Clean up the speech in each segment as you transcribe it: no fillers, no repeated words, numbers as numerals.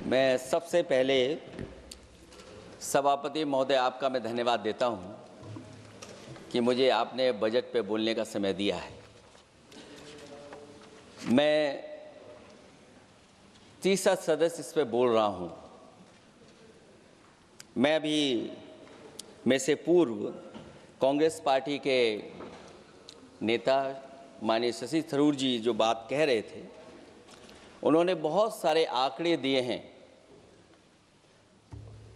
मैं सबसे पहले सभापति महोदय आपका मैं धन्यवाद देता हूं कि मुझे आपने बजट पे बोलने का समय दिया है। मैं तीसरा सदस्य इस पे बोल रहा हूं। मैं अभी में से पूर्व कांग्रेस पार्टी के नेता माननीय शशि थरूर जी जो बात कह रहे थे, उन्होंने बहुत सारे आंकड़े दिए हैं।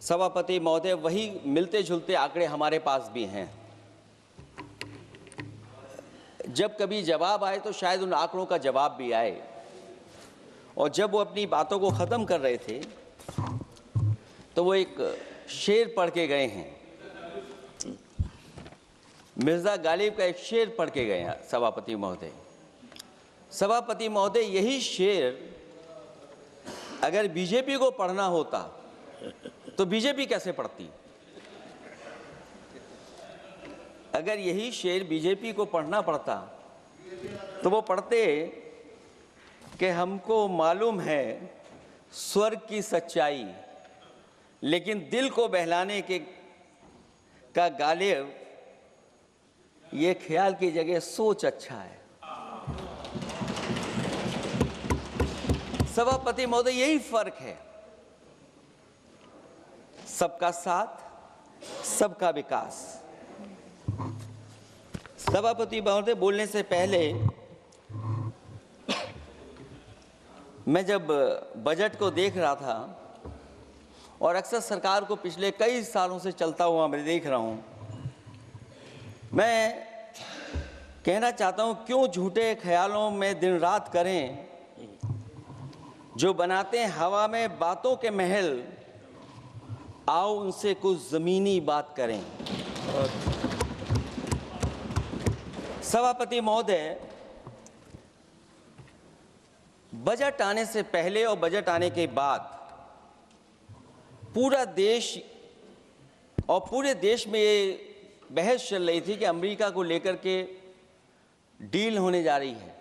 सभापति महोदय, वही मिलते जुलते आंकड़े हमारे पास भी हैं। जब कभी जवाब आए तो शायद उन आंकड़ों का जवाब भी आए। और जब वो अपनी बातों को ख़त्म कर रहे थे तो वो एक शेर पढ़ के गए हैं। मिर्ज़ा गालिब का एक शेर पढ़ के गए हैं सभापति महोदय। सभापति महोदय, यही शेर अगर बीजेपी को पढ़ना होता तो बीजेपी कैसे पढ़ती? अगर यही शेर बीजेपी को पढ़ना पड़ता तो वो पढ़ते कि हमको मालूम है स्वर्ग की सच्चाई, लेकिन दिल को बहलाने के का गालिब ये ख्याल की जगह सोच अच्छा है। सभापति महोदय, यही फर्क है। सबका साथ, सबका विकास। सभापति महोदय, बोलने से पहले मैं जब बजट को देख रहा था और अक्सर सरकार को पिछले कई सालों से चलता हुआ मैं देख रहा हूं, मैं कहना चाहता हूं, क्यों झूठे ख्यालों में दिन रात करें, जो बनाते हैं हवा में बातों के महल, आओ उनसे कुछ जमीनी बात करें। सभापति महोदय, बजट आने से पहले और बजट आने के बाद पूरा देश और पूरे देश में ये बहस चल रही थी कि अमेरिका को लेकर के डील होने जा रही है।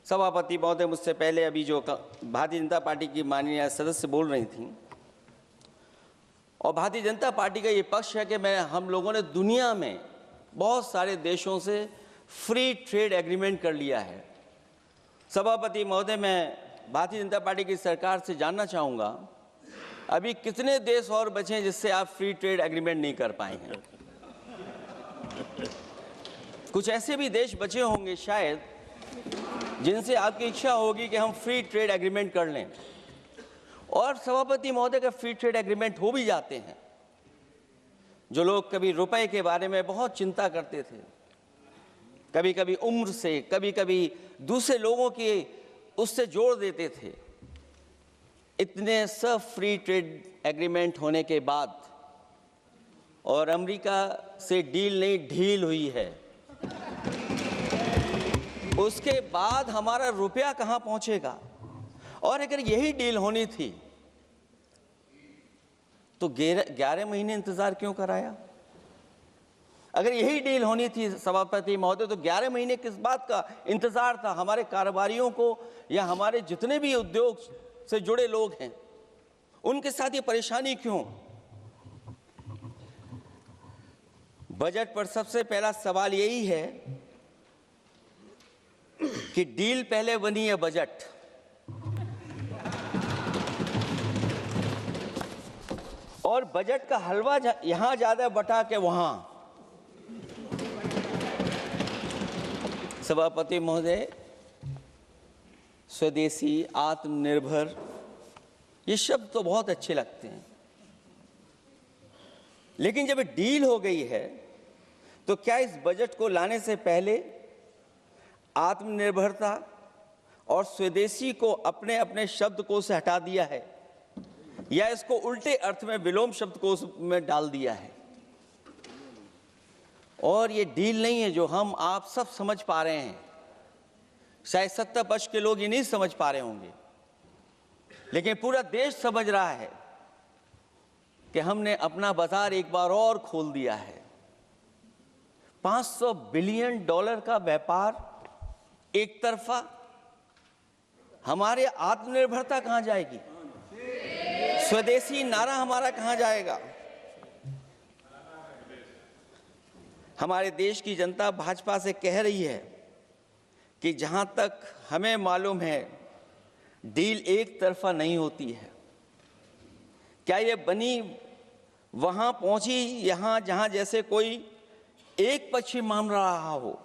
सभापति महोदय, मुझसे पहले अभी जो भारतीय जनता पार्टी की माननीय सदस्य बोल रही थी, और भारतीय जनता पार्टी का ये पक्ष है कि हम लोगों ने दुनिया में बहुत सारे देशों से फ्री ट्रेड एग्रीमेंट कर लिया है। सभापति महोदय, मैं भारतीय जनता पार्टी की सरकार से जानना चाहूँगा, अभी कितने देश और बचे हैं जिससे आप फ्री ट्रेड एग्रीमेंट नहीं कर पाए हैं? कुछ ऐसे भी देश बचे होंगे शायद जिनसे आपकी इच्छा होगी कि हम फ्री ट्रेड एग्रीमेंट कर लें। और सभापति महोदय, का फ्री ट्रेड एग्रीमेंट हो भी जाते हैं। जो लोग कभी रुपए के बारे में बहुत चिंता करते थे, कभी कभी उम्र से, कभी कभी दूसरे लोगों की उससे जोड़ देते थे, इतने सब फ्री ट्रेड एग्रीमेंट होने के बाद और अमेरिका से डील नहीं ढील हुई है, उसके बाद हमारा रुपया कहां पहुंचेगा? और अगर यही डील होनी थी तो 11 महीने इंतजार क्यों कराया? अगर यही डील होनी थी सभापति महोदय, तो 11 महीने किस बात का इंतजार था? हमारे कारोबारियों को या हमारे जितने भी उद्योग से जुड़े लोग हैं, उनके साथ ये परेशानी क्यों? बजट पर सबसे पहला सवाल यही है कि डील पहले बनी है बजट। और बजट का हलवा यहां ज्यादा बटा के वहां। सभापति महोदय, स्वदेशी, आत्मनिर्भर, ये शब्द तो बहुत अच्छे लगते हैं, लेकिन जब डील हो गई है तो क्या इस बजट को लाने से पहले आत्मनिर्भरता और स्वदेशी को अपने अपने शब्दकोश से हटा दिया है, या इसको उल्टे अर्थ में विलोम शब्दकोश में डाल दिया है? और ये डील नहीं है जो हम आप सब समझ पा रहे हैं। शायद सत्ता पक्ष के लोग ये नहीं समझ पा रहे होंगे, लेकिन पूरा देश समझ रहा है कि हमने अपना बाजार एक बार और खोल दिया है। $500 बिलियन का व्यापार एक तरफा, हमारे आत्मनिर्भरता कहां जाएगी? स्वदेशी नारा हमारा कहां जाएगा? हमारे देश की जनता भाजपा से कह रही है कि जहां तक हमें मालूम है डील एक तरफा नहीं होती है। क्या ये बनी वहां पहुंची यहां जहां जैसे कोई एक पक्ष मान रहा हो?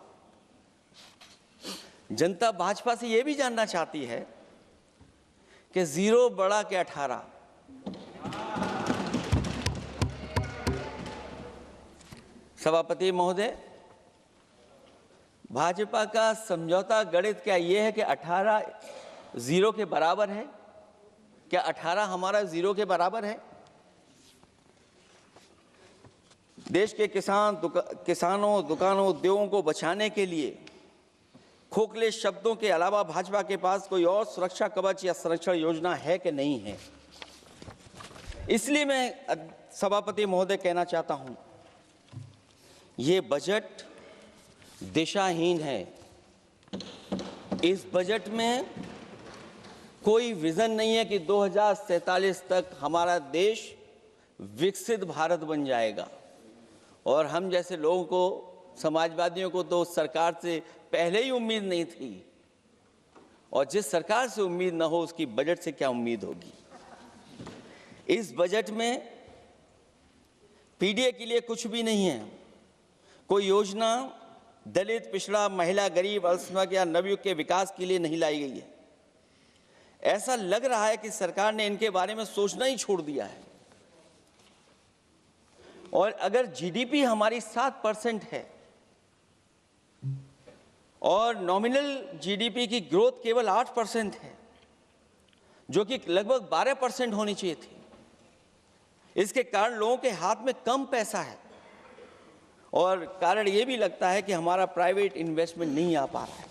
जनता भाजपा से यह भी जानना चाहती है कि 0 बड़ा के 18। सभापति महोदय, भाजपा का समझौता गणित क्या यह है कि 18 0 के बराबर है? क्या 18 हमारा 0 के बराबर है? देश के किसानों, दुकानों, उद्योगों को बचाने के लिए खोखले शब्दों के अलावा भाजपा के पास कोई और सुरक्षा कवच या संरक्षण योजना है कि नहीं है? इसलिए मैं सभापति महोदय कहना चाहता हूं, ये बजट दिशाहीन है। इस बजट में कोई विजन नहीं है कि 2047 तक हमारा देश विकसित भारत बन जाएगा। और हम जैसे लोगों को, समाजवादियों को तो सरकार से पहले ही उम्मीद नहीं थी, और जिस सरकार से उम्मीद ना हो उसकी बजट से क्या उम्मीद होगी। इस बजट में पीडीए के लिए कुछ भी नहीं है। कोई योजना दलित, पिछड़ा, महिला, गरीब, अल्पसंख्यक या नवयुवक के विकास के लिए नहीं लाई गई है। ऐसा लग रहा है कि सरकार ने इनके बारे में सोचना ही छोड़ दिया है। और अगर जीडीपी हमारी 7% है और नॉमिनल जीडीपी की ग्रोथ केवल 8% है, जो कि लगभग 12% होनी चाहिए थी, इसके कारण लोगों के हाथ में कम पैसा है। और कारण यह भी लगता है कि हमारा प्राइवेट इन्वेस्टमेंट नहीं आ पा रहा है।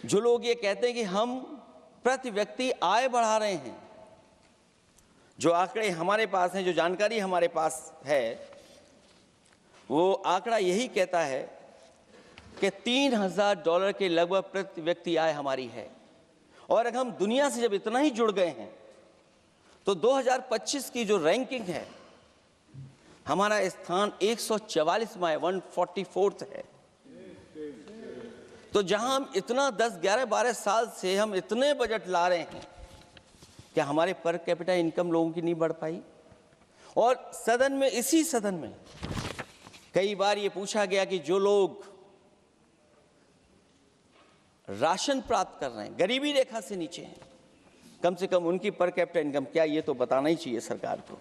जो लोग ये कहते हैं कि हम प्रति व्यक्ति आय बढ़ा रहे हैं, जो आंकड़े हमारे पास हैं, जो जानकारी हमारे पास है, वो आंकड़ा यही कहता है कि $3000 के लगभग प्रति व्यक्ति आय हमारी है। और अगर हम दुनिया से जब इतना ही जुड़ गए हैं तो 2025 की जो रैंकिंग है, हमारा स्थान 144वां है, 144th है। तो जहां हम इतना 10, 11, 12 साल से हम इतने बजट ला रहे हैं, क्या हमारे पर कैपिटा इनकम लोगों की नहीं बढ़ पाई? और सदन में, इसी सदन में कई बार ये पूछा गया कि जो लोग राशन प्राप्त कर रहे हैं, गरीबी रेखा से नीचे हैं, कम से कम उनकी पर कैपिटा इनकम क्या, ये तो बताना ही चाहिए सरकार को।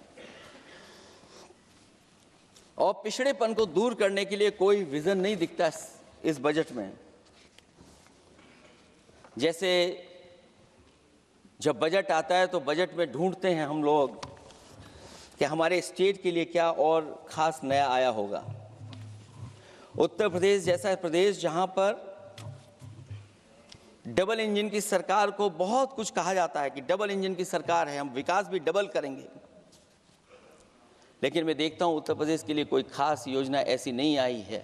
और पिछड़ेपन को दूर करने के लिए कोई विजन नहीं दिखता इस बजट में। जैसे जब बजट आता है तो बजट में ढूंढते हैं हम लोग कि हमारे स्टेट के लिए क्या और खास नया आया होगा। उत्तर प्रदेश जैसा प्रदेश जहां पर डबल इंजन की सरकार को बहुत कुछ कहा जाता है कि डबल इंजन की सरकार है, हम विकास भी डबल करेंगे, लेकिन मैं देखता हूं उत्तर प्रदेश के लिए कोई खास योजना ऐसी नहीं आई है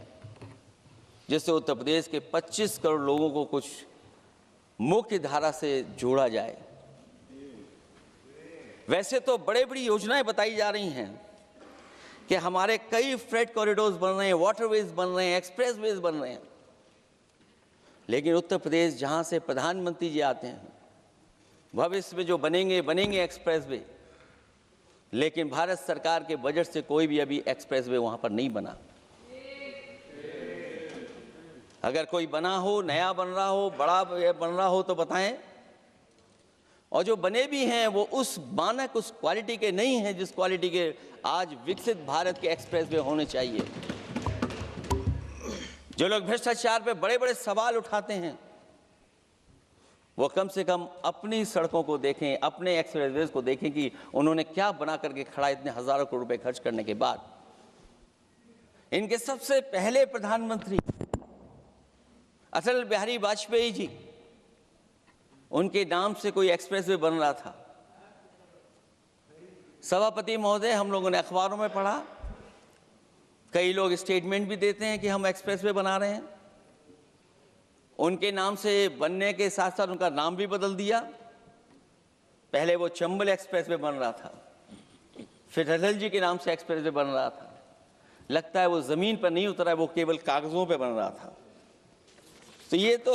जिससे उत्तर प्रदेश के 25 करोड़ लोगों को कुछ मुख्य धारा से जोड़ा जाए। वैसे तो बड़ी बड़ी योजनाएं बताई जा रही हैं कि हमारे कई फ्रेट कॉरिडोर्स बन रहे हैं, वाटरवेज बन रहे हैं, एक्सप्रेसवेज बन रहे हैं, लेकिन उत्तर प्रदेश जहां से प्रधानमंत्री जी आते हैं, भविष्य में जो बनेंगे एक्सप्रेसवे, लेकिन भारत सरकार के बजट से कोई भी अभी एक्सप्रेसवे वहां पर नहीं बना। अगर कोई बना हो, नया बन रहा हो, बड़ा बन रहा हो तो बताएं। और जो बने भी हैं वो उस मानक, उस क्वालिटी के नहीं हैं जिस क्वालिटी के आज विकसित भारत के एक्सप्रेसवे होने चाहिए। जो लोग भ्रष्टाचार पे बड़े बड़े सवाल उठाते हैं, वो कम से कम अपनी सड़कों को देखें, अपने एक्सप्रेसवेज को देखें कि उन्होंने क्या बना करके खड़ा इतने हजारों करोड़ रुपए खर्च करने के बाद। इनके सबसे पहले प्रधानमंत्री अटल बिहारी वाजपेयी जी, उनके नाम से कोई एक्सप्रेसवे बन रहा था। सभापति महोदय, हम लोगों ने अखबारों में पढ़ा, कई लोग स्टेटमेंट भी देते हैं कि हम एक्सप्रेसवे बना रहे हैं। उनके नाम से बनने के साथ साथ उनका नाम भी बदल दिया। पहले वो चंबल एक्सप्रेस वे बन रहा था, फिर अटल जी के नाम से एक्सप्रेस वे बन रहा था। लगता है वो जमीन पर नहीं उतरा है, वो केवल कागजों पे बन रहा था। तो ये तो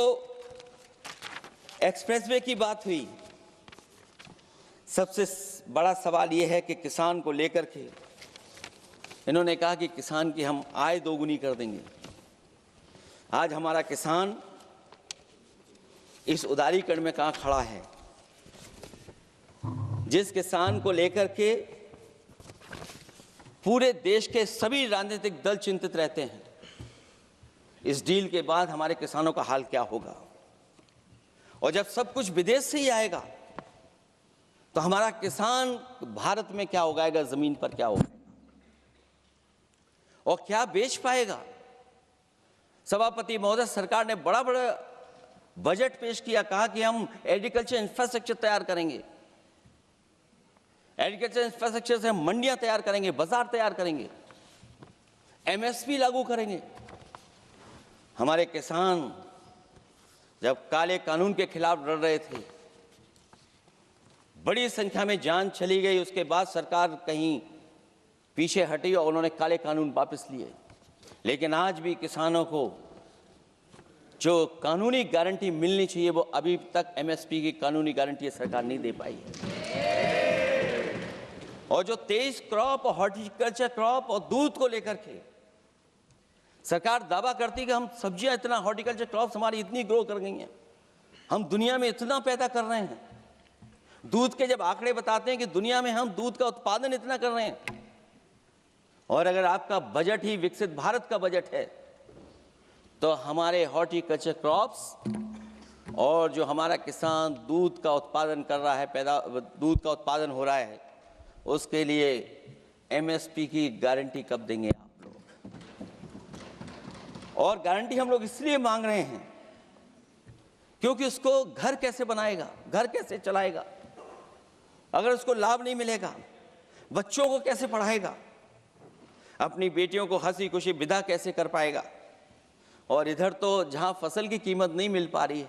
एक्सप्रेसवे की बात हुई। सबसे बड़ा सवाल ये है कि किसान को लेकर के इन्होंने कहा कि किसान की हम आय दोगुनी कर देंगे। आज हमारा किसान इस उदारीकरण में कहाँ खड़ा है? जिस किसान को लेकर के पूरे देश के सभी राजनीतिक दल चिंतित रहते हैं, इस डील के बाद हमारे किसानों का हाल क्या होगा? और जब सब कुछ विदेश से ही आएगा तो हमारा किसान भारत में क्या उगाएगा, जमीन पर क्या होगा और क्या बेच पाएगा? सभापति महोदय, सरकार ने बड़ा बजट पेश किया, कहा कि हम एग्रीकल्चर इंफ्रास्ट्रक्चर तैयार करेंगे, एग्रीकल्चर इंफ्रास्ट्रक्चर से हम मंडियां तैयार करेंगे, बाजार तैयार करेंगे, एमएसपी लागू करेंगे। हमारे किसान जब काले कानून के खिलाफ लड़ रहे थे, बड़ी संख्या में जान चली गई, उसके बाद सरकार कहीं पीछे हटी और उन्होंने काले कानून वापस लिए। लेकिन आज भी किसानों को जो कानूनी गारंटी मिलनी चाहिए वो अभी तक एमएसपी की कानूनी गारंटी सरकार नहीं दे पाई है। और जो 23 क्रॉप और हॉर्टिकल्चर क्रॉप और दूध को लेकर के सरकार दावा करती कि हम सब्जियां इतना, हॉर्टिकल्चर क्रॉप्स हमारी इतनी ग्रो कर गई हैं, हम दुनिया में इतना पैदा कर रहे हैं। दूध के जब आंकड़े बताते हैं कि दुनिया में हम दूध का उत्पादन इतना कर रहे हैं, और अगर आपका बजट ही विकसित भारत का बजट है तो हमारे हॉर्टिकल्चर क्रॉप्स और जो हमारा किसान दूध का उत्पादन कर रहा है, दूध का उत्पादन हो रहा है, उसके लिए एमएसपी की गारंटी कब देंगे आप लोग? और गारंटी हम लोग इसलिए मांग रहे हैं क्योंकि उसको घर कैसे बनाएगा, घर कैसे चलाएगा? अगर उसको लाभ नहीं मिलेगा, बच्चों को कैसे पढ़ाएगा, अपनी बेटियों को हंसी खुशी विदा कैसे कर पाएगा? और इधर तो जहां फसल की कीमत नहीं मिल पा रही है,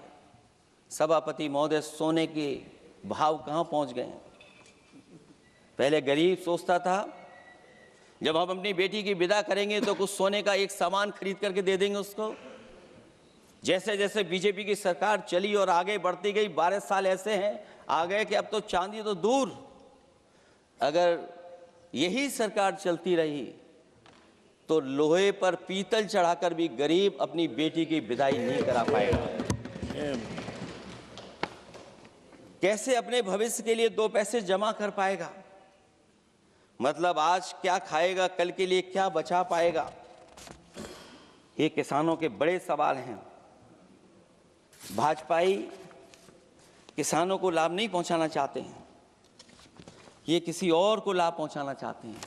सभापति महोदय, सोने के भाव कहां पहुंच गए हैं? पहले गरीब सोचता था जब हम अपनी बेटी की विदा करेंगे तो कुछ सोने का एक सामान खरीद करके दे देंगे उसको। जैसे जैसे बीजेपी की सरकार चली और आगे बढ़ती गई, 12 साल ऐसे हैं आ गए कि अब तो चांदी तो दूर, अगर यही सरकार चलती रही तो लोहे पर पीतल चढ़ाकर भी गरीब अपनी बेटी की विदाई नहीं करा पाएगा। कैसे अपने भविष्य के लिए 2 पैसे जमा कर पाएगा? मतलब आज क्या खाएगा, कल के लिए क्या बचा पाएगा? ये किसानों के बड़े सवाल हैं। भाजपाई किसानों को लाभ नहीं पहुंचाना चाहते हैं, ये किसी और को लाभ पहुंचाना चाहते हैं।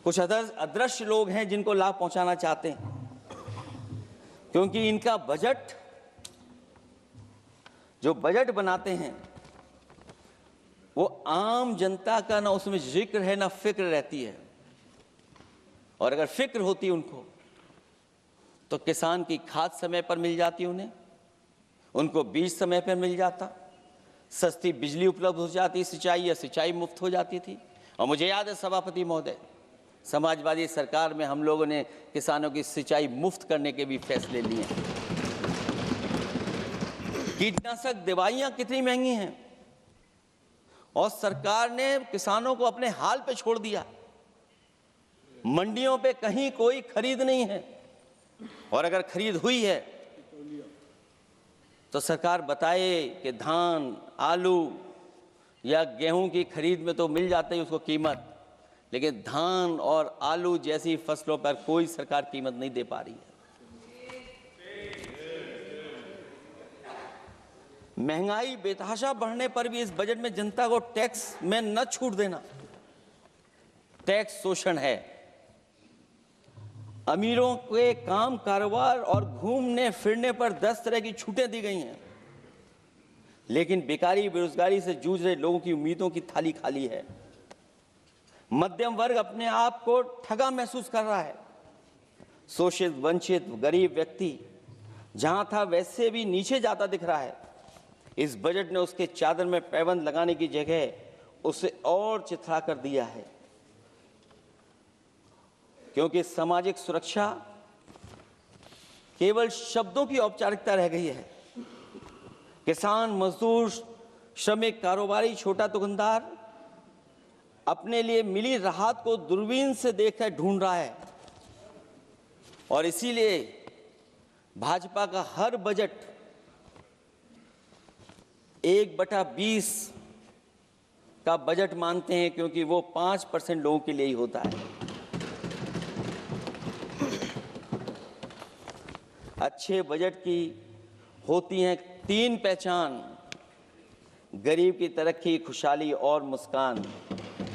कुछ अदृश्य लोग हैं जिनको लाभ पहुंचाना चाहते हैं, क्योंकि इनका बजट, जो बजट बनाते हैं, वो आम जनता का ना उसमें जिक्र है ना फिक्र रहती है। और अगर फिक्र होती उनको तो किसान की खाद समय पर मिल जाती, उनको बीज समय पर मिल जाता, सस्ती बिजली उपलब्ध हो जाती, सिंचाई या सिंचाई मुफ्त हो जाती थी। और मुझे याद है सभापति महोदय, समाजवादी सरकार में हम लोगों ने किसानों की सिंचाई मुफ्त करने के भी फैसले लिए। कीटनाशक दवाइयां कितनी महंगी हैं और सरकार ने किसानों को अपने हाल पे छोड़ दिया। मंडियों पे कहीं कोई खरीद नहीं है, और अगर खरीद हुई है तो सरकार बताए कि धान, आलू या गेहूं की खरीद में तो मिल जाती है उसको कीमत, लेकिन धान और आलू जैसी फसलों पर कोई सरकार कीमत नहीं दे पा रही है। महंगाई बेतहाशा बढ़ने पर भी इस बजट में जनता को टैक्स में न छूट देना टैक्स शोषण है। अमीरों के काम कारोबार और घूमने फिरने पर 10 तरह की छूटें दी गई हैं, लेकिन बेकारी बेरोजगारी से जूझ रहे लोगों की उम्मीदों की थाली खाली है। मध्यम वर्ग अपने आप को ठगा महसूस कर रहा है। शोषित, वंचित, गरीब व्यक्ति जहां था वैसे भी नीचे जाता दिख रहा है। इस बजट ने उसके चादर में पैबंद लगाने की जगह उसे और चिथड़ा कर दिया है, क्योंकि सामाजिक सुरक्षा केवल शब्दों की औपचारिकता रह गई है। किसान, मजदूर, श्रमिक, कारोबारी, छोटा दुकानदार अपने लिए मिली राहत को दूरबीन से देखकर ढूंढ रहा है, और इसीलिए भाजपा का हर बजट 1/20 का बजट मानते हैं, क्योंकि वो 5% लोगों के लिए ही होता है। अच्छे बजट की होती हैं 3 पहचान: गरीब की तरक्की, खुशहाली और मुस्कान।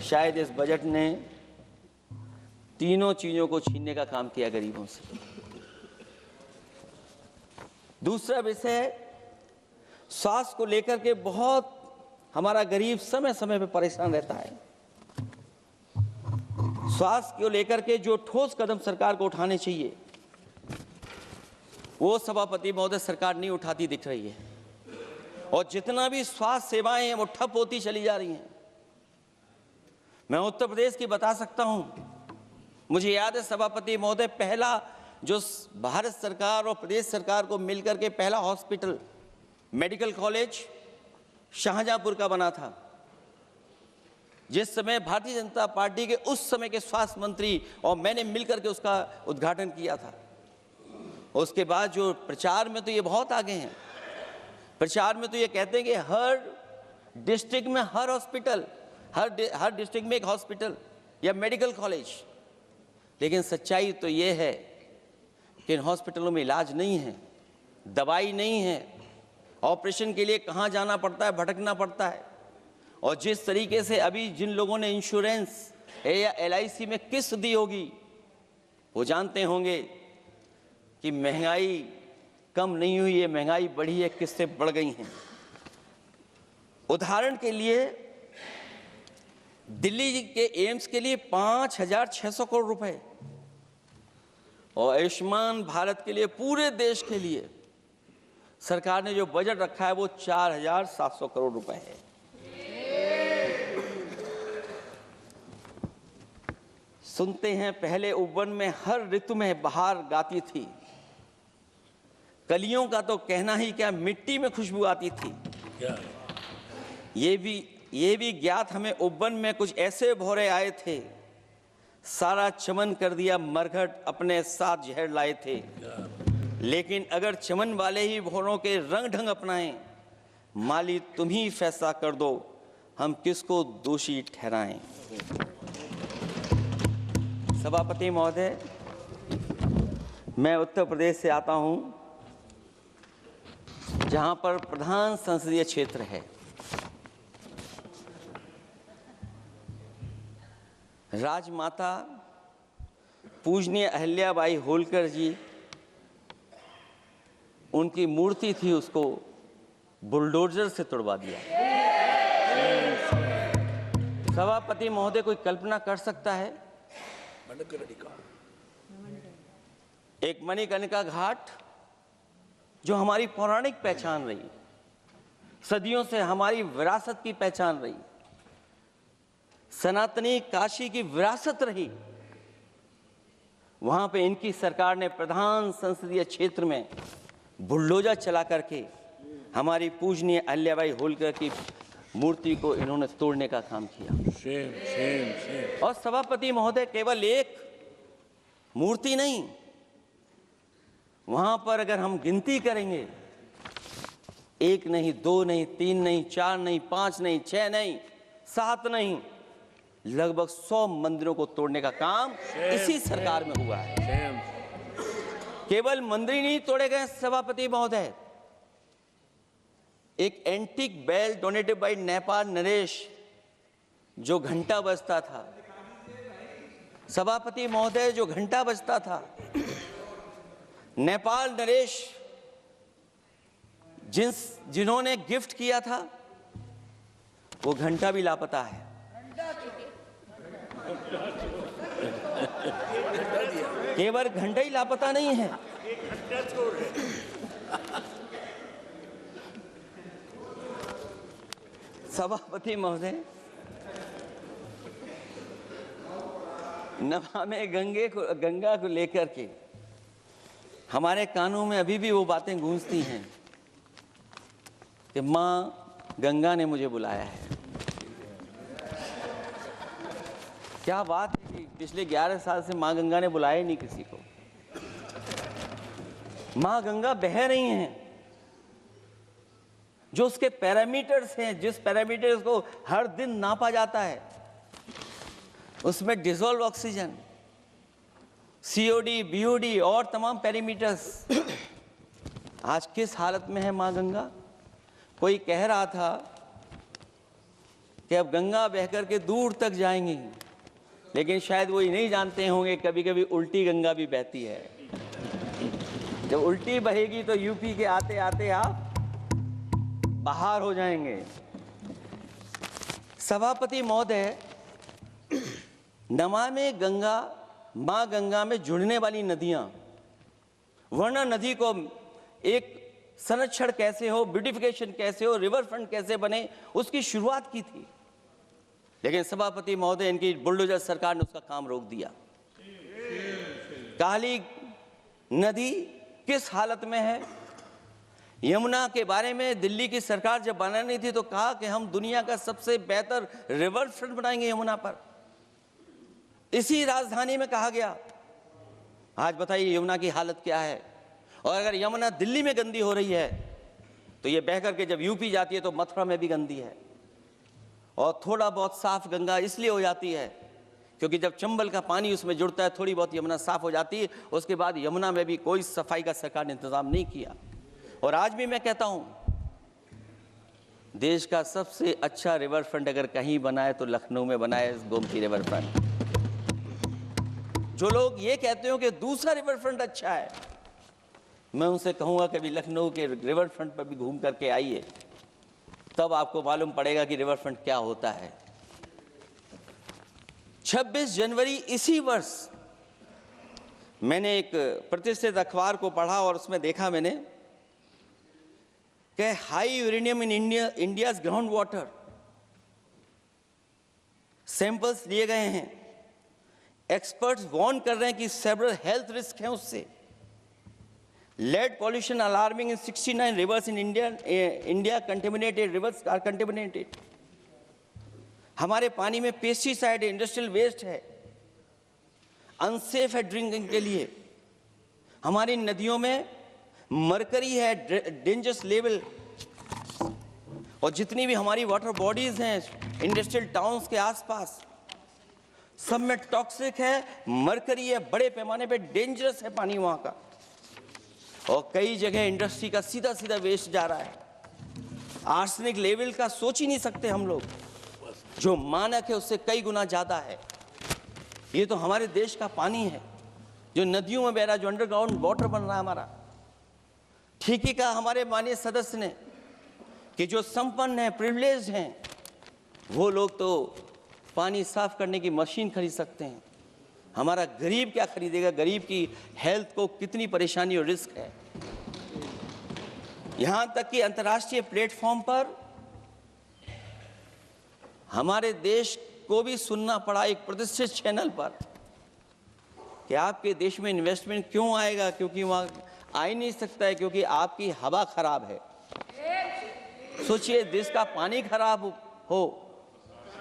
शायद इस बजट ने तीनों चीजों को छीनने का काम किया गरीबों से। दूसरा विषय स्वास्थ्य को लेकर के बहुत हमारा गरीब समय समय पर परेशान रहता है। स्वास्थ्य को लेकर के जो ठोस कदम सरकार को उठाने चाहिए, वो सभापति महोदय सरकार नहीं उठाती दिख रही है, और जितना भी स्वास्थ्य सेवाएं हैं वो ठप होती चली जा रही हैं। मैं उत्तर प्रदेश की बता सकता हूं, मुझे याद है सभापति महोदय, पहला जो भारत सरकार और प्रदेश सरकार को मिलकर के पहला हॉस्पिटल, मेडिकल कॉलेज शाहजहांपुर का बना था, जिस समय भारतीय जनता पार्टी के उस समय के स्वास्थ्य मंत्री और मैंने मिलकर के उसका उद्घाटन किया था। उसके बाद जो प्रचार में तो ये बहुत आगे हैं, प्रचार में तो ये कहते हैं कि हर डिस्ट्रिक्ट में हर हॉस्पिटल, हर डिस्ट्रिक्ट में एक हॉस्पिटल या मेडिकल कॉलेज, लेकिन सच्चाई तो ये है कि इन हॉस्पिटलों में इलाज नहीं है, दवाई नहीं है, ऑपरेशन के लिए कहाँ जाना पड़ता है, भटकना पड़ता है। और जिस तरीके से अभी जिन लोगों ने इंश्योरेंस या LIC में किस्त दी होगी, वो जानते होंगे कि महंगाई कम नहीं हुई है, महंगाई बढ़ी है, किस्तें बढ़ गई हैं। उदाहरण के लिए दिल्ली के एम्स के लिए 5,600 करोड़ रुपए, और आयुष्मान भारत के लिए पूरे देश के लिए सरकार ने जो बजट रखा है वो 4,700 करोड़ रुपए है। सुनते हैं पहले उपवन में हर ऋतु में बहार गाती थी, कलियों का तो कहना ही क्या, मिट्टी में खुशबू आती थी। ये भी ज्ञात हमें उपवन में कुछ ऐसे भौरे आए थे, सारा चमन कर दिया मरघट, अपने साथ जहर लाए थे। लेकिन अगर चमन वाले ही भौरों के रंग ढंग अपनाएं, माली तुम ही फैसला कर दो, हम किसको दोषी ठहराएं। सभापति महोदय, मैं उत्तर प्रदेश से आता हूं, जहां पर प्रधान संसदीय क्षेत्र है। राजमाता पूजनीय अहिल्याबाई होलकर जी, उनकी मूर्ति थी, उसको बुलडोजर से तोड़वा दिया। सभापति महोदय, कोई कल्पना कर सकता है एक मणिकर्णिका घाट जो हमारी पौराणिक पहचान रही, सदियों से हमारी विरासत की पहचान रही, सनातनी काशी की विरासत रही, वहां पे इनकी सरकार ने प्रधान संसदीय क्षेत्र में बुलडोजर चला करके हमारी पूजनीय अहिल्याबाई होलकर की मूर्ति को इन्होंने तोड़ने का काम किया। और सभापति महोदय, केवल एक मूर्ति नहीं, वहां पर अगर हम गिनती करेंगे, 1 नहीं, 2 नहीं, 3 नहीं, 4 नहीं, 5 नहीं, 6 नहीं, 7 नहीं, लगभग 100 मंदिरों को तोड़ने का काम इसी सरकार में हुआ है। केवल मंदिर नहीं तोड़े गए सभापति महोदय, एक antique bell donated by Nepal नरेश, जो घंटा बजता था, सभापति महोदय, जो घंटा बजता था, नेपाल नरेश जिन्होंने गिफ्ट किया था, वो घंटा भी लापता है। केवल घंटा ही लापता नहीं है, सभापति महोदय, नमामि गंगा को लेकर के हमारे कानों में अभी भी वो बातें गूंजती हैं कि माँ गंगा ने मुझे बुलाया है। क्या बात है कि पिछले 11 साल से माँ गंगा ने बुलाया ही नहीं किसी को। माँ गंगा बह रही हैं, जो उसके पैरामीटर्स हैं, जिस पैरामीटर्स को हर दिन नापा जाता है, उसमें डिसॉल्व ऑक्सीजन, सीओडी, बीओडी और तमाम पैरामीटर्स आज किस हालत में है माँ गंगा। कोई कह रहा था कि अब गंगा बहकर के दूर तक जाएंगी, लेकिन शायद वो ये नहीं जानते होंगे कभी कभी उल्टी गंगा भी बहती है। जब उल्टी बहेगी तो यूपी के आते आते आप बाहर हो जाएंगे। सभापति महोदय, नमामि गंगा, मां गंगा में जुड़ने वाली नदियां, वरना नदी को एक संरक्षण कैसे हो, ब्यूटिफिकेशन कैसे हो, रिवर फ्रंट कैसे बने, उसकी शुरुआत की थी। लेकिन सभापति महोदय, इनकी बुलडोजर सरकार ने उसका काम रोक दिया। काली नदी किस हालत में है। यमुना के बारे में दिल्ली की सरकार जब बनानी थी तो कहा कि हम दुनिया का सबसे बेहतर रिवर फ्रंट बनाएंगे यमुना पर। इसी राजधानी में कहा गया। आज बताइए यमुना की हालत क्या है। और अगर यमुना दिल्ली में गंदी हो रही है तो ये बह करके जब यूपी जाती है तो मथुरा में भी गंदी है। और थोड़ा बहुत साफ गंगा इसलिए हो जाती है क्योंकि जब चंबल का पानी उसमें जुड़ता है, थोड़ी बहुत यमुना साफ हो जाती है। उसके बाद यमुना में भी कोई सफाई का सरकार ने इंतजाम नहीं किया। और आज भी मैं कहता हूं, देश का सबसे अच्छा रिवर फ्रंट अगर कहीं बना है तो लखनऊ में बना है, गोमती रिवर फ्रंट। जो लोग ये कहते हो कि दूसरा रिवर फ्रंट अच्छा है, मैं उनसे कहूंगा कि अभी लखनऊ के रिवर फ्रंट पर भी घूम करके आइए, तब आपको मालूम पड़ेगा कि रिवर फ्रंट क्या होता है। 26 जनवरी इसी वर्ष मैंने एक प्रतिष्ठित अखबार को पढ़ा और उसमें देखा मैंने कि high uranium in India's ground water samples लिए गए हैं। एक्सपर्ट्स वार्न कर रहे हैं कि सेवरल हेल्थ रिस्क हैं उससे। Lead pollution alarming in 69 rivers in India contaminated, rivers are contaminated. हमारे पानी में पेस्टिसाइड है, इंडस्ट्रियल वेस्ट है, अनसेफ है ड्रिंकिंग के लिए। हमारी नदियों में मरकरी है, डेंजरस लेवल। और जितनी भी हमारी वाटर बॉडीज हैं इंडस्ट्रियल टाउन्स के आसपास, सब में टॉक्सिक है, मरकरी है, बड़े पैमाने पे डेंजरस है पानी वहां का। और कई जगह इंडस्ट्री का सीधा सीधा वेस्ट जा रहा है। आर्सेनिक लेवल का सोच ही नहीं सकते हम लोग, जो मानक है उससे कई गुना ज्यादा है। ये तो हमारे देश का पानी है जो नदियों में बह रहा है, जो अंडरग्राउंड वाटर बन रहा है हमारा। ठीक ही कहा हमारे माननीय सदस्य ने कि जो संपन्न है, प्रिविलेज हैं, वो लोग तो पानी साफ करने की मशीन खरीद सकते हैं। हमारा गरीब क्या खरीदेगा। गरीब की हेल्थ को कितनी परेशानी और रिस्क है। यहां तक कि अंतर्राष्ट्रीय प्लेटफॉर्म पर हमारे देश को भी सुनना पड़ा एक प्रतिष्ठित चैनल पर कि आपके देश में इन्वेस्टमेंट क्यों आएगा, क्योंकि वहां आ ही नहीं सकता है, क्योंकि आपकी हवा खराब है। सोचिए, देश का पानी खराब हो।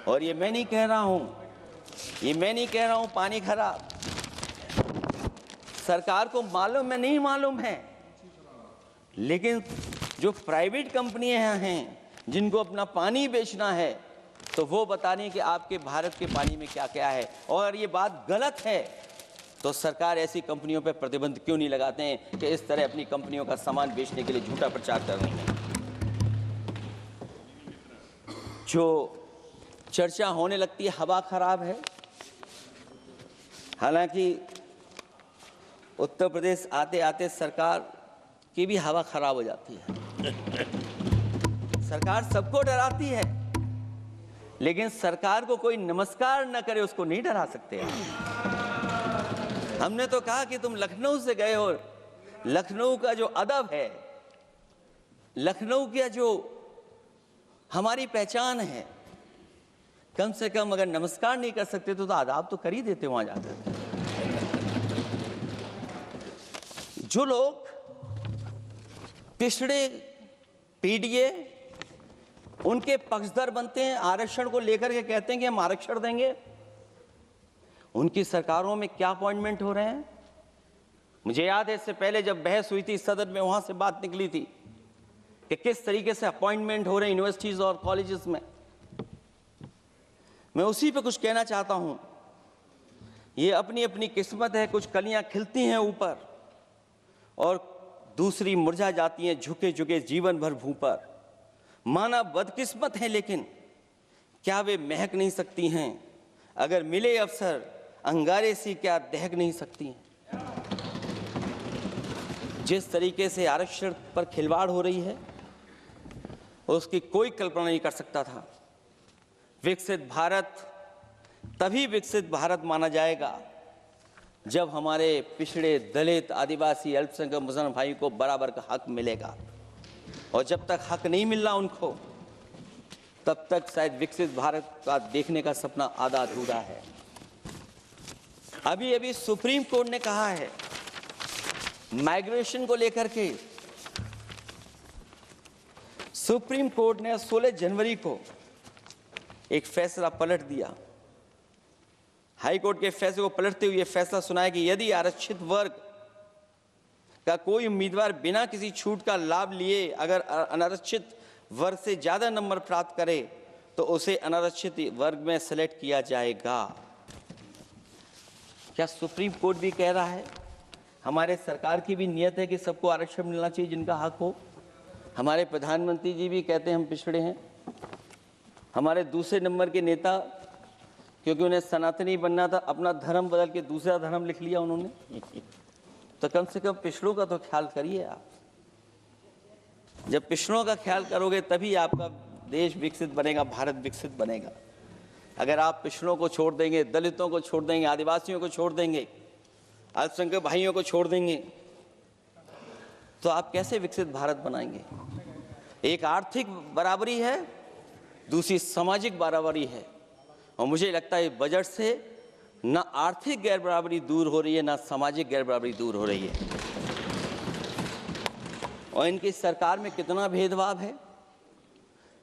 और ये मैं नहीं कह रहा हूं, पानी खराब सरकार को मालूम है, नहीं मालूम है, लेकिन जो प्राइवेट कंपनियां हैं जिनको अपना पानी बेचना है, तो वो बता रही हैं कि आपके भारत के पानी में क्या क्या है। और ये बात गलत है तो सरकार ऐसी कंपनियों पर प्रतिबंध क्यों नहीं लगाते हैं कि इस तरह अपनी कंपनियों का सामान बेचने के लिए झूठा प्रचार कर रही हैं। जो चर्चा होने लगती है हवा खराब है, हालांकि उत्तर प्रदेश आते आते सरकार की भी हवा खराब हो जाती है। सरकार सबको डराती है, लेकिन सरकार को कोई नमस्कार न करे उसको नहीं डरा सकते। हमने तो कहा कि तुम लखनऊ से गए हो, लखनऊ का जो अदब है, लखनऊ का जो हमारी पहचान है। कम से कम अगर नमस्कार नहीं कर सकते तो आदाब तो कर ही देते वहां जाकर। जो लोग पिछड़े पीडीए उनके पक्षधर बनते हैं, आरक्षण को लेकर के कहते हैं कि हम आरक्षण देंगे, उनकी सरकारों में क्या अपॉइंटमेंट हो रहे हैं। मुझे याद है इससे पहले जब बहस हुई थी सदन में, वहां से बात निकली थी कि किस तरीके से अपॉइंटमेंट हो रहे हैं यूनिवर्सिटीज और कॉलेजेस में। मैं उसी पे कुछ कहना चाहता हूं। ये अपनी अपनी किस्मत है, कुछ कलियां खिलती हैं ऊपर और दूसरी मुरझा जाती हैं झुके झुके जीवन भर भूं पर। माना बदकिस्मत है, लेकिन क्या वे महक नहीं सकती हैं? अगर मिले अवसर अंगारे सी क्या दहक नहीं सकती हैं? जिस तरीके से आरक्षण पर खिलवाड़ हो रही है उसकी कोई कल्पना नहीं कर सकता था। विकसित भारत तभी विकसित भारत माना जाएगा जब हमारे पिछड़े, दलित, आदिवासी, अल्पसंख्यक मुसलमान भाई को बराबर का हक मिलेगा। और जब तक हक नहीं मिल रहा उनको, तब तक शायद विकसित भारत का देखने का सपना आधा अधूरा है। अभी अभी सुप्रीम कोर्ट ने कहा है माइग्रेशन को लेकर के, सुप्रीम कोर्ट ने 16 जनवरी को एक फैसला पलट दिया। हाई कोर्ट के फैसले को पलटते हुए फैसला सुनाया कि यदि आरक्षित वर्ग का कोई उम्मीदवार बिना किसी छूट का लाभ लिए अगर अनारक्षित वर्ग से ज्यादा नंबर प्राप्त करे तो उसे अनारक्षित वर्ग में सेलेक्ट किया जाएगा। क्या सुप्रीम कोर्ट भी कह रहा है? हमारे सरकार की भी नियत है कि सबको आरक्षण मिलना चाहिए जिनका हक हो। हमारे प्रधानमंत्री जी भी कहते हैं हम पिछड़े हैं। हमारे दूसरे नंबर के नेता, क्योंकि उन्हें सनातनी बनना था, अपना धर्म बदल के दूसरा धर्म लिख लिया उन्होंने। तो कम से कम पिछड़ों का तो ख्याल करिए आप। जब पिछड़ों का ख्याल करोगे तभी आपका देश विकसित बनेगा, भारत विकसित बनेगा। अगर आप पिछड़ों को छोड़ देंगे, दलितों को छोड़ देंगे, आदिवासियों को छोड़ देंगे, अल्पसंख्यक भाइयों को छोड़ देंगे, तो आप कैसे विकसित भारत बनाएंगे? एक आर्थिक बराबरी है, दूसरी सामाजिक बराबरी है। और मुझे लगता है बजट से ना आर्थिक गैर बराबरी दूर हो रही है, ना सामाजिक गैर बराबरी दूर हो रही है। और इनकी सरकार में कितना भेदभाव है।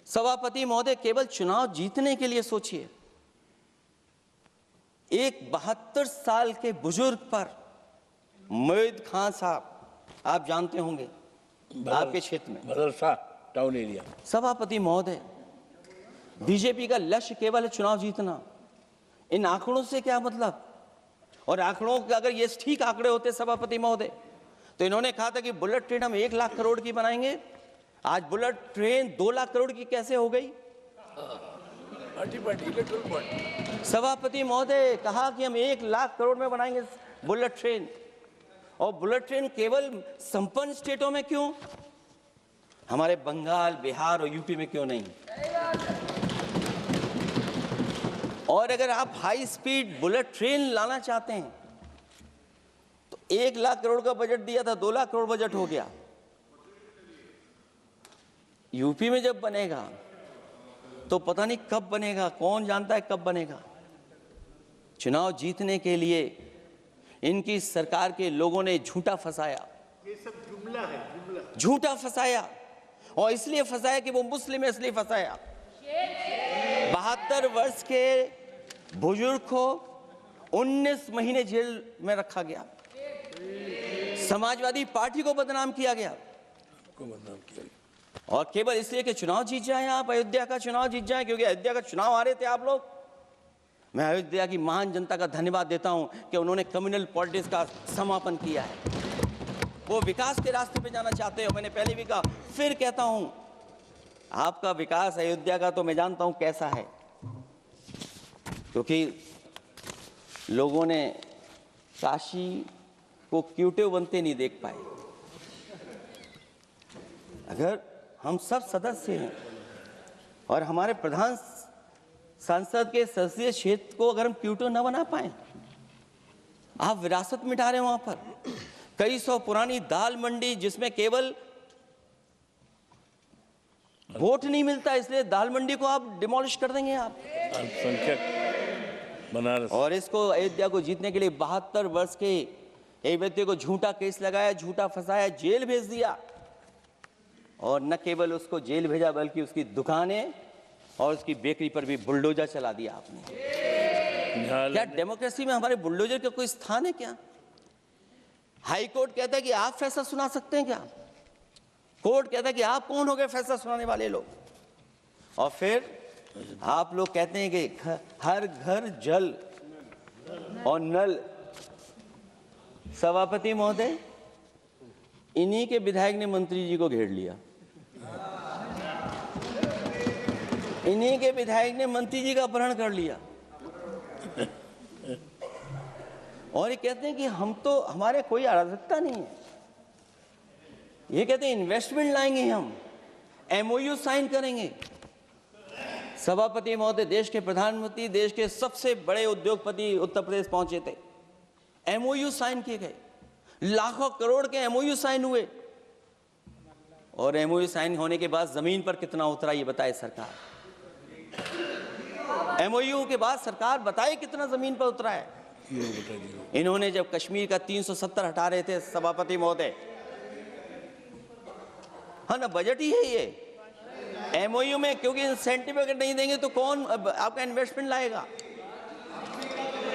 सभापति महोदय, केवल चुनाव जीतने के लिए सोचिए, एक 72 साल के बुजुर्ग पर, मोईद खान साहब, आप जानते होंगे आपके क्षेत्र में, मदरसा टाउन एरिया। सभापति महोदय, बीजेपी का लक्ष्य केवल है चुनाव जीतना। इन आंकड़ों से क्या मतलब? और आंकड़ों के अगर ये ठीक आंकड़े होते सभापति महोदय, तो इन्होंने कहा था कि बुलेट ट्रेन हम 1 लाख करोड़ की बनाएंगे। आज बुलेट ट्रेन 2 लाख करोड़ की कैसे हो गई? सभापति महोदय कहा कि हम 1 लाख करोड़ में बनाएंगे बुलेट ट्रेन। और बुलेट ट्रेन केवल संपन्न स्टेटों में क्यों? हमारे बंगाल, बिहार और यूपी में क्यों नहीं? और अगर आप हाई स्पीड बुलेट ट्रेन लाना चाहते हैं तो 1 लाख करोड़ का बजट दिया था, 2 लाख करोड़ बजट हो गया। यूपी में जब बनेगा तो पता नहीं कब बनेगा, कौन जानता है कब बनेगा। चुनाव जीतने के लिए इनकी सरकार के लोगों ने झूठा फंसाया। ये सब जुमला है, जुमला। झूठा फंसाया, और इसलिए फंसाया कि वो मुस्लिम है, इसलिए फंसाया। 72 वर्ष के बुजुर्ग को 19 महीने जेल में रखा गया। समाजवादी पार्टी को बदनाम किया गया, और केवल इसलिए कि चुनाव जीत जाएं आप, अयोध्या का चुनाव जीत जाएं, क्योंकि अयोध्या का चुनाव हारे थे आप लोग। मैं अयोध्या की महान जनता का धन्यवाद देता हूं कि उन्होंने कम्युनल पॉलिटिक्स का समापन किया है। वो विकास के रास्ते पे जाना चाहते हैं। मैंने पहले भी कहा, फिर कहता हूं, आपका विकास अयोध्या का तो मैं जानता हूं कैसा है, क्योंकि लोगों ने काशी को क्यूटिव बनते नहीं देख पाए। अगर हम सब सदस्य हैं और हमारे प्रधान सांसद के संसदीय क्षेत्र को अगर हम क्यूटिव न बना पाए, आप विरासत मिटा रहे हैं। वहां पर कई सौ पुरानी दाल मंडी, जिसमें केवल वोट नहीं मिलता, इसलिए दाल मंडी को आप डिमोलिश कर देंगे आप। अल्पसंख्यक बनारस और इसको अयोध्या को जीतने के लिए 72 वर्ष के एक व्यक्ति को झूठा केस लगाया, झूठा फंसाया, जेल भेज दिया। और न केवल उसको जेल भेजा बल्कि उसकी दुकानें और उसकी बेकरी पर भी बुलडोजर चला दिया आपने। क्या डेमोक्रेसी में हमारे बुलडोजर का कोई स्थान है क्या? हाई कोर्ट कहता है कि आप फैसला सुना सकते हैं क्या? कोर्ट कहता है कि आप कौन हो गए फैसला सुनाने वाले लोग? और फिर आप लोग कहते हैं कि हर घर जल और नल। सभापति महोदय, इन्हीं के विधायक ने मंत्री जी को घेर लिया, इन्हीं के विधायक ने मंत्री जी का अपहरण कर लिया और ये कहते हैं कि हमारे कोई अराजकता नहीं है। ये कहते हैं इन्वेस्टमेंट लाएंगे, हम एमओयू साइन करेंगे। सभापति महोदय, देश के प्रधानमंत्री, देश के सबसे बड़े उद्योगपति उत्तर प्रदेश पहुंचे थे, एमओयू साइन किए गए, लाखों करोड़ के एमओयू साइन हुए। और एमओयू साइन होने के बाद जमीन पर कितना उतरा ये बताए सरकार। एमओयू के बाद सरकार बताए कितना जमीन पर उतरा है। इन्होंने जब कश्मीर का 370 हटा रहे थे सभापति महोदय, हाँ ना, बजट ही है ये एमओयू में, क्योंकि इंसेंटिव अगर नहीं देंगे तो कौन आपका इन्वेस्टमेंट लाएगा?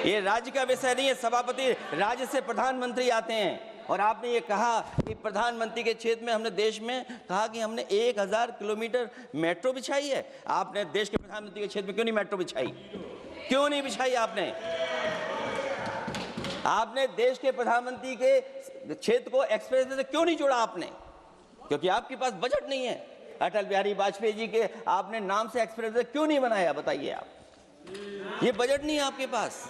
ये राज्य का विषय नहीं है सभापति, राज्य से प्रधानमंत्री आते हैं। और आपने ये कहा कि प्रधानमंत्री के क्षेत्र में हमने देश में कहा कि हमने 1000 किलोमीटर मेट्रो बिछाई है। आपने देश के प्रधानमंत्री के क्षेत्र में क्यों नहीं मेट्रो बिछाई? क्यों नहीं बिछाई आपने? आपने देश के प्रधानमंत्री के क्षेत्र को एक्सप्रेस वे से क्यों नहीं जोड़ा आपने? क्योंकि आपके पास बजट नहीं है। अटल बिहारी वाजपेयी जी के आपने नाम से एक्सप्रेस वे क्यों नहीं बनाया? बताइए आप, ये बजट नहीं है आपके पास।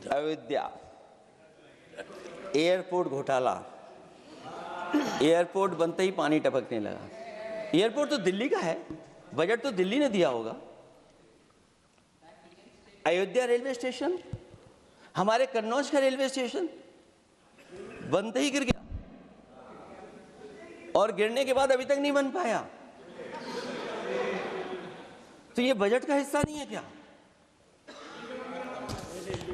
अयोध्या एयरपोर्ट घोटाला, एयरपोर्ट बनते ही पानी टपकने लगा। एयरपोर्ट तो दिल्ली का है, बजट तो दिल्ली ने दिया होगा। अयोध्या रेलवे स्टेशन, हमारे कन्नौज का रेलवे स्टेशन बनते ही गिर गया और गिरने के बाद अभी तक नहीं बन पाया। तो ये बजट का हिस्सा नहीं है क्या?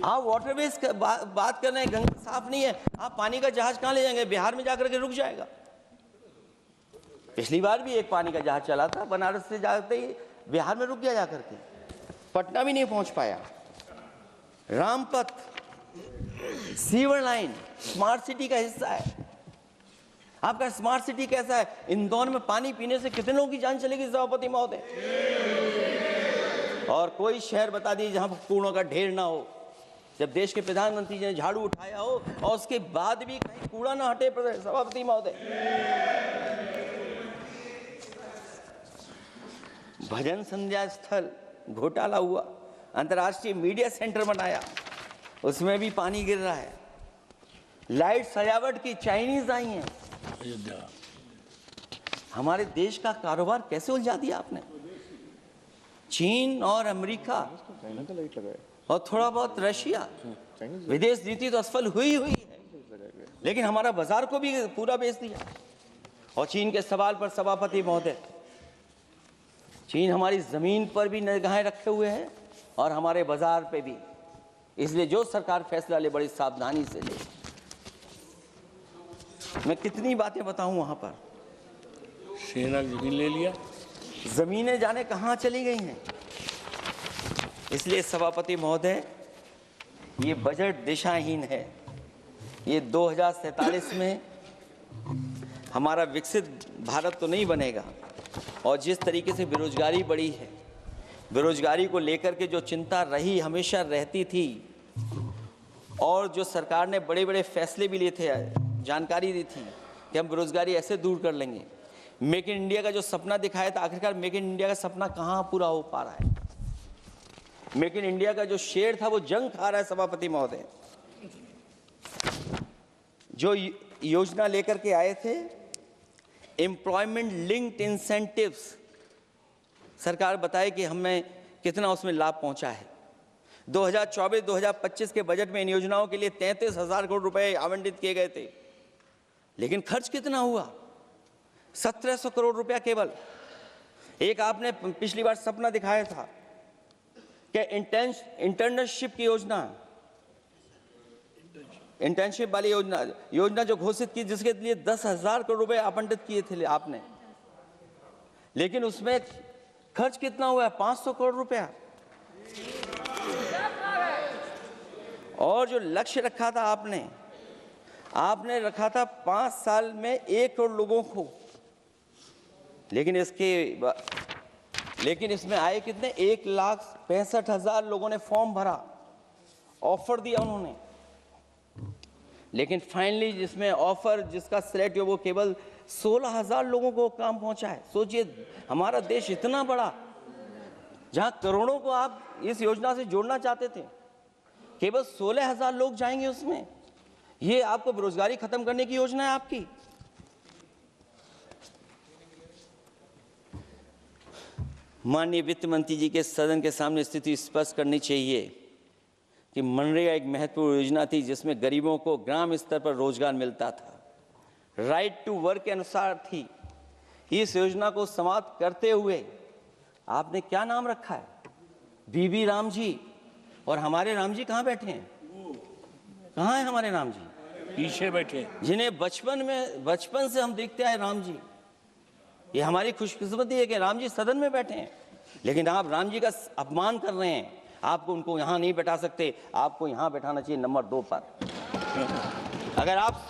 आप वाटरवेज बात कर रहे हैं, गंगा साफ नहीं है, आप पानी का जहाज कहां ले जाएंगे? बिहार में जाकर के रुक जाएगा। पिछली बार भी एक पानी का जहाज चला था, बनारस से जाते ही बिहार में रुक गया, जाकर के पटना भी नहीं पहुंच पाया। Rampath, sewer line smart city का हिस्सा है। आपका स्मार्ट सिटी कैसा है? इंदौर में पानी पीने से कितने लोगों की जान चलेगी सभापति महोदय? और कोई शहर बता दीजिए जहां पर कूड़ों का ढेर ना हो। जब देश के प्रधानमंत्री जी ने झाड़ू उठाया हो और उसके बाद भी कहीं कूड़ा ना हटे सभापति महोदय। भजन संध्या स्थल घोटाला हुआ, अंतर्राष्ट्रीय मीडिया सेंटर बनाया, उसमें भी पानी गिर रहा है। लाइट सजावट की चाइनीज आई हैं। हमारे देश का कारोबार कैसे उलझा दिया आपने? चीन और अमेरिका और थोड़ा बहुत रशिया, विदेश नीति तो असफल हुई है, लेकिन हमारा बाजार को भी पूरा बेच दिया। और चीन के सवाल पर सभापति महोदय, चीन हमारी जमीन पर भी निगाहें रखे हुए है और हमारे बाजार पे भी। इसलिए जो सरकार फैसला ले बड़ी सावधानी से ले। मैं कितनी बातें बताऊं, वहां पर सेना जमीन ले लिया, जमीनें जाने कहां चली गई हैं। इसलिए सभापति महोदय, ये बजट दिशाहीन है। ये 2047 में हमारा विकसित भारत तो नहीं बनेगा। और जिस तरीके से बेरोजगारी बढ़ी है, बेरोजगारी को लेकर के जो चिंता रही, हमेशा रहती थी, और जो सरकार ने बड़े बड़े फैसले भी लिए थे, जानकारी दी थी कि हम बेरोजगारी ऐसे दूर कर लेंगे। मेक इन इंडिया का जो सपना दिखाया था, आखिरकार मेक इन इंडिया का सपना कहाँ पूरा हो पा रहा है? मेक इन इंडिया का जो शेर था वो जंग खा रहा है सभापति महोदय। जो योजना लेकर के आए थे, एम्प्लॉयमेंट लिंक्ड इंसेंटिव्स, सरकार बताए कि हमें कितना उसमें लाभ पहुंचा है। 2024-2025 के बजट में इन योजनाओं के लिए 33,000 करोड़ रुपए आवंटित किए गए थे, लेकिन खर्च कितना हुआ? 1,700 करोड़ रुपया केवल। एक आपने पिछली बार सपना दिखाया था कि इंटर्नशिप की योजना, इंटर्नशिप वाली योजना जो घोषित की, जिसके लिए 10,000 करोड़ रुपए आवंटित किए थे आपने, लेकिन उसमें खर्च कितना हुआ है? 500 करोड़ रुपया। और जो लक्ष्य रखा था आपने रखा था 5 साल में 1 करोड़ लोगों को, लेकिन इसमें आए कितने? 1,65,000 लोगों ने फॉर्म भरा, ऑफर दिया उन्होंने, लेकिन फाइनली जिसमें ऑफर जिसका सिलेक्ट हुआ वो केवल 16,000 लोगों को काम पहुंचा है। सोचिए, हमारा देश इतना बड़ा, जहां करोड़ों को आप इस योजना से जोड़ना चाहते थे, केवल 16,000 लोग जाएंगे उसमें। ये आपको बेरोजगारी खत्म करने की योजना है आपकी? माननीय वित्त मंत्री जी के सदन के सामने स्थिति स्पष्ट करनी चाहिए कि मनरेगा एक महत्वपूर्ण योजना थी जिसमें गरीबों को ग्राम स्तर पर रोजगार मिलता था, राइट टू वर्क के अनुसार थी। इस योजना को समाप्त करते हुए आपने क्या नाम रखा है? बीबी राम जी। और हमारे राम जी कहाँ बैठे हैं? कहाँ है हमारे राम जी? पीछे बैठे, जिन्हें बचपन से हम देखते आए राम जी। ये हमारी खुशकिस्मती है कि राम जी सदन में बैठे हैं, लेकिन आप राम जी का अपमान कर रहे हैं। आपको उनको यहाँ नहीं बैठा सकते, आपको यहाँ बैठाना चाहिए नंबर 2 पर। अगर आप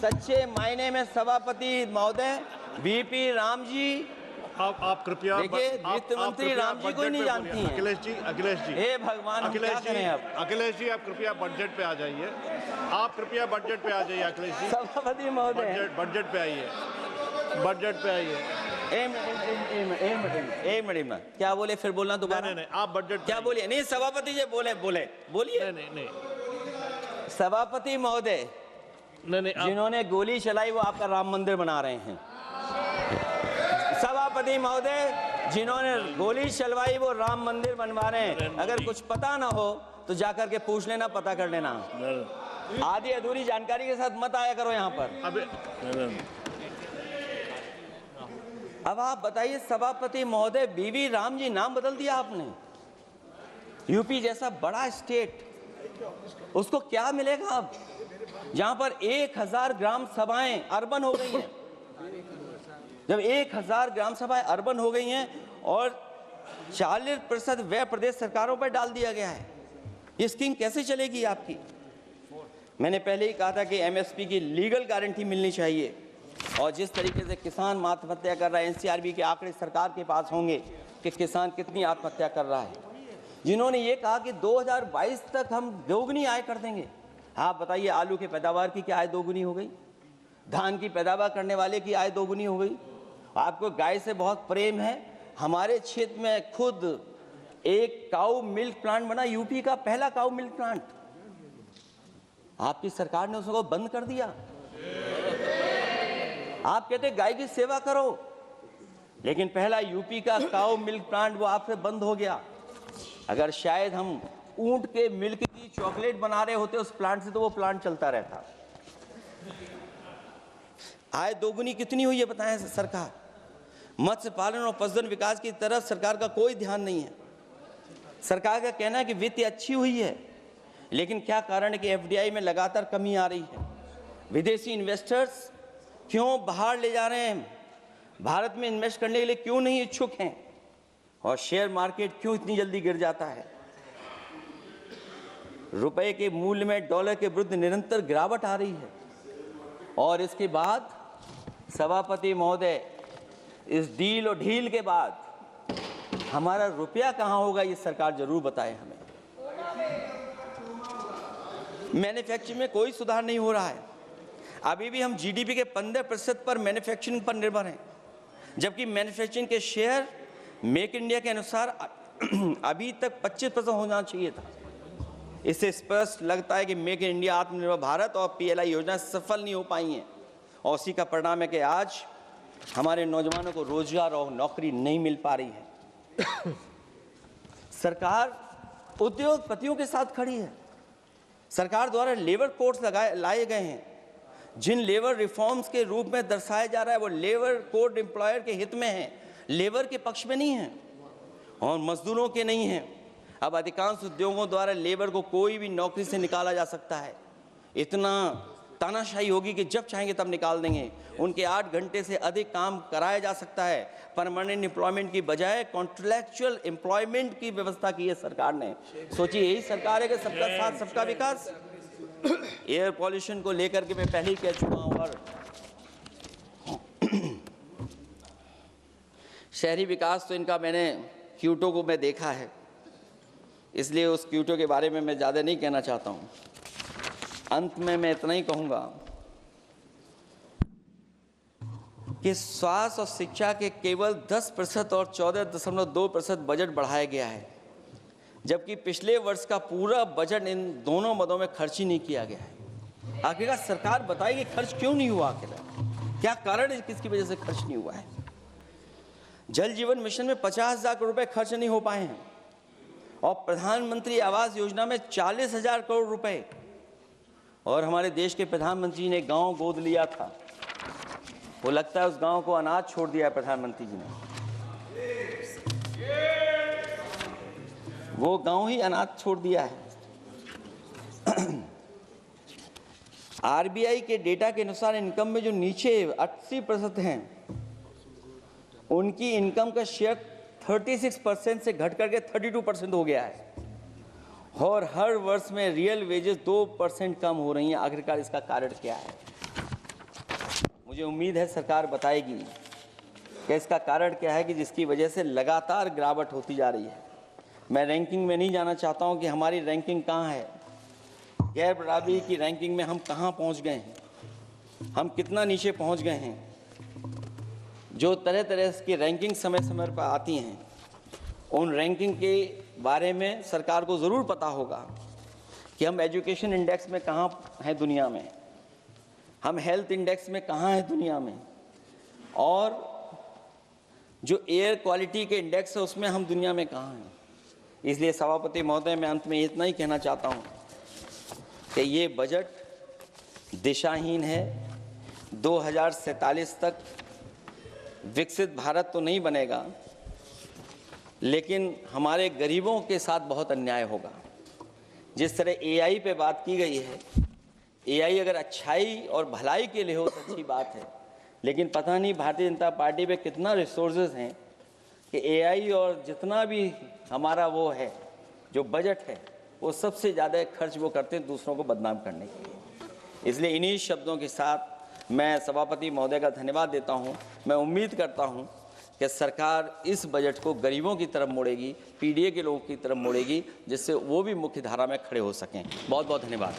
सच्चे मायने में सभापति महोदय बीपी राम जी, आप कृपया देखिए, वित्त मंत्री राम जी को ही नहीं जानती हैं। अखिलेश जी हे भगवान, हम क्या करें अब? अखिलेश जी, आप कृपया बजट पे आ जाइए। आप कृपया बजट पे आ जाइए अखिलेश जी। सभापति महोदय, बजट पे आइए, बजट पे आइए। एक मिनट, क्या बोले? फिर बोलना दोबारा। नहीं, आप बजट क्या बोलिए? नहीं, सभापति जी बोलिए। नहीं, सभापति महोदय, नहीं, जिन्होंने गोली चलाई वो आपका राम मंदिर बना रहे हैं। सभापति महोदय, जिन्होंने गोली चलवाई वो राम मंदिर बनवा रहे हैं। अगर कुछ पता ना हो तो जाकर के पूछ लेना, पता कर लेना। आधी अधूरी जानकारी के साथ मत आया करो यहाँ पर। अब आप बताइए सभापति महोदय, बीवी राम जी नाम बदल दिया आपने। यूपी जैसा बड़ा स्टेट, उसको क्या मिलेगा अब, जहां पर 1,000 ग्राम सभाएं अर्बन हो गई हैं। जब 1,000 ग्राम सभाएं अर्बन हो गई हैं और 40% व्यय प्रदेश सरकारों पर डाल दिया गया है, ये स्कीम कैसे चलेगी आपकी? मैंने पहले ही कहा था कि एमएसपी की लीगल गारंटी मिलनी चाहिए, और जिस तरीके से किसान आत्महत्या कर रहा है, एनसीआरबी के आंकड़े सरकार के पास होंगे कि किसान कितनी आत्महत्या कर रहा है। जिन्होंने ये कहा कि 2022 तक हम दोगुनी आय कर देंगे। आप बताइए, आलू की पैदावार की क्या आय दोगुनी हो गई? धान की पैदावार करने वाले की आय दोगुनी हो गई। आपको गाय से बहुत प्रेम है। हमारे क्षेत्र में खुद एक काऊ मिल्क प्लांट बना, यूपी का पहला काऊ मिल्क प्लांट। आपकी सरकार ने उसको बंद कर दिया। आप कहते गाय की सेवा करो, लेकिन पहला यूपी का काऊ मिल्क प्लांट वो आपसे बंद हो गया। अगर शायद हम ऊंट के मिल्क की चॉकलेट बना रहे होते उस प्लांट से, तो वो प्लांट चलता रहता। आय दोगुनी कितनी हुई है बताएं सरकार? मत्स्य पालन और पशुधन विकास की तरफ सरकार का कोई ध्यान नहीं है। सरकार का कहना है कि वित्त अच्छी हुई है, लेकिन क्या कारण है कि एफडीआई में लगातार कमी आ रही है? विदेशी इन्वेस्टर्स क्यों बाहर ले जा रहे हैं? भारत में इन्वेस्ट करने के लिए क्यों नहीं इच्छुक हैं? और शेयर मार्केट क्यों इतनी जल्दी गिर जाता है? रुपए के मूल्य में डॉलर के विरुद्ध निरंतर गिरावट आ रही है। और इसके बाद सभापति महोदय, इस डील और ढील के बाद हमारा रुपया कहां होगा, ये सरकार जरूर बताए हमें। मैन्युफैक्चरिंग में कोई सुधार नहीं हो रहा है। अभी भी हम जीडीपी के 15% पर मैन्युफैक्चरिंग पर निर्भर हैं, जबकि मैन्युफैक्चरिंग के शेयर मेक इंडिया के अनुसार अभी तक 25% होना चाहिए था। इससे स्पष्ट लगता है कि मेक इन इंडिया, आत्मनिर्भर भारत और पीएलआई योजना सफल नहीं हो पाई हैं, और उसी का परिणाम है कि आज हमारे नौजवानों को रोजगार और नौकरी नहीं मिल पा रही है। सरकार उद्योगपतियों के साथ खड़ी है। सरकार द्वारा लेबर कोड्स लाए गए हैं, जिन लेबर रिफॉर्म्स के रूप में दर्शाया जा रहा है वो लेबर कोड एम्प्लॉयर के हित में है, लेबर के पक्ष में नहीं है और मजदूरों के नहीं है। अब अधिकांश उद्योगों द्वारा लेबर को कोई भी नौकरी से निकाला जा सकता है। इतना तानाशाही होगी कि जब चाहेंगे तब निकाल देंगे। उनके 8 घंटे से अधिक काम कराया जा सकता है। परमानेंट एम्प्लॉयमेंट की बजाय कॉन्ट्रैक्चुअल एम्प्लॉयमेंट की व्यवस्था की है सरकार ने। सोचिए, यही सरकार है कि सबका साथ सबका विकास। एयर पॉल्यूशन को लेकर के मैं पहले ही कह चुका हूँ। और शहरी विकास तो इनका मैंने क्योटो को मैं देखा है, इसलिए उस क्योटो के बारे में मैं ज़्यादा नहीं कहना चाहता हूँ। अंत में मैं इतना ही कहूँगा कि स्वास्थ्य और शिक्षा के केवल 10% और 14.2% बजट बढ़ाया गया है, जबकि पिछले वर्ष का पूरा बजट इन दोनों मदों में खर्च ही नहीं किया गया है। आखिरकार सरकार बताएगी खर्च क्यों नहीं हुआ, आखिर क्या कारण है, किसकी वजह से खर्च नहीं हुआ है। जल जीवन मिशन में 50,000 करोड़ रुपए खर्च नहीं हो पाए हैं और प्रधानमंत्री आवास योजना में 40,000 करोड़ रुपए। और हमारे देश के प्रधानमंत्री ने गांव गोद लिया था, वो लगता है उस गांव को अनाथ छोड़ दिया है प्रधानमंत्री जी ने। वो गांव ही अनाथ छोड़ दिया है। आरबीआई के डेटा के अनुसार इनकम में जो नीचे 80% हैं, उनकी इनकम का शेयर 36% से घट करके 32% हो गया है और हर वर्ष में रियल वेजेस 2% कम हो रही हैं। आखिरकार इसका कारण क्या है? मुझे उम्मीद है सरकार बताएगी कि इसका कारण क्या है कि जिसकी वजह से लगातार गिरावट होती जा रही है। मैं रैंकिंग में नहीं जाना चाहता हूं कि हमारी रैंकिंग कहां है, गैर बराबरी की रैंकिंग में हम कहां पहुंच गए हैं, हम कितना नीचे पहुंच गए हैं। जो तरह तरह की रैंकिंग समय समय पर आती हैं, उन रैंकिंग के बारे में सरकार को ज़रूर पता होगा कि हम एजुकेशन इंडेक्स में कहाँ हैं दुनिया में, हम हेल्थ इंडेक्स में कहाँ हैं दुनिया में, और जो एयर क्वालिटी के इंडेक्स है उसमें हम दुनिया में कहाँ हैं। इसलिए सभापति महोदय, मैं अंत में इतना ही कहना चाहता हूँ कि ये बजट दिशाहीन है। 2047 तक विकसित भारत तो नहीं बनेगा, लेकिन हमारे गरीबों के साथ बहुत अन्याय होगा। जिस तरह एआई पे बात की गई है, एआई अगर अच्छाई और भलाई के लिए हो तो अच्छी बात है, लेकिन पता नहीं भारतीय जनता पार्टी पे कितना रिसोर्सेज हैं कि एआई और जितना भी हमारा वो है जो बजट है, वो सबसे ज़्यादा खर्च वो करते हैं दूसरों को बदनाम करने के लिए। इसलिए इन्हीं शब्दों के साथ मैं सभापति महोदय का धन्यवाद देता हूं। मैं उम्मीद करता हूं कि सरकार इस बजट को गरीबों की तरफ मोड़ेगी, पीडीए के लोगों की तरफ मोड़ेगी, जिससे वो भी मुख्य धारा में खड़े हो सकें। बहुत बहुत धन्यवाद।